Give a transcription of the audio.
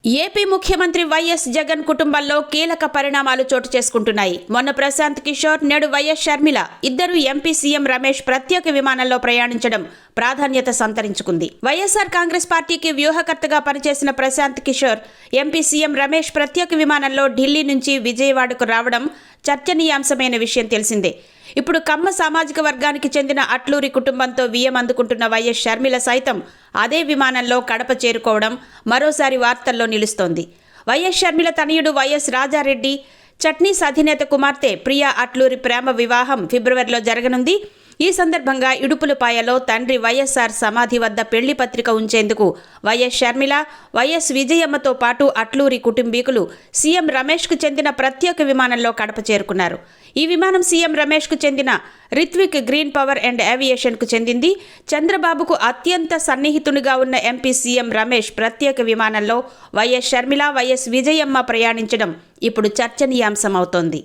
AP ముఖ్యమంత్రి YS Jagan కుటుంబంలో కీలక పరిణామాలు చోటు చేసుకుంటున్నాయి. మొన్న ప్రశాంత్ కిషోర్, నేడు వైఎస్ షర్మిల ఇద్దరు ఎంపీ సీఎం రమేష్ ప్రత్యేక విమానంలో ప్రయాణించడం ప్రాధాన్యత సంతరించుకుంది. వైఎస్ఆర్ కాంగ్రెస్ పార్టీకి వ్యూహకర్తగా పనిచేసిన ప్రశాంత్ కిషోర్ ఎంపీ సీఎం రమేష్ ప్రత్యేక విమానంలో ఢిల్లీ నుంచి విజయవాడకు రావడం చర్చనీయాంశమైన విషయం తెలిసిందే. ఇప్పుడు కమ్మ సామాజిక వర్గానికి చెందిన అట్లూరి కుటుంబంతో వియ్యం అందుకుంటున్న వైఎస్ షర్మిల సైతం అదే విమానంలో కడప చేరుకోవడం మరోసారి వార్తల్లో నిలుస్తోంది. వైఎస్ షర్మిల తనయుడు వైఎస్ రాజారెడ్డి, చట్నీస్ అధినేత కుమార్తె ప్రియా అట్లూరి ప్రేమ వివాహం ఫిబ్రవరిలో జరగనుంది. ఈ సందర్భంగా ఇడుపులపాయలో తండ్రి వైఎస్ఆర్ సమాధి వద్ద పెళ్లి పత్రిక ఉంచేందుకు వైఎస్ షర్మిల, వైఎస్ విజయమ్మతో పాటు అట్లూరి కుటుంబీకులు సీఎం రమేష్కు చెందిన ప్రత్యేక విమానంలో కడప చేరుకున్నారు. ఈ విమానం సీఎం రమేష్కు చెందిన రిత్విక్ గ్రీన్ పవర్ అండ్ ఏవియేషన్కు చెందింది. చంద్రబాబుకు అత్యంత సన్నిహితునిగా ఉన్న ఎంపీ సీఎం రమేష్ ప్రత్యేక విమానంలో వైఎస్ షర్మిల, వైఎస్ విజయమ్మ ప్రయాణించడం ఇప్పుడు చర్చనీయాంశమవుతోంది.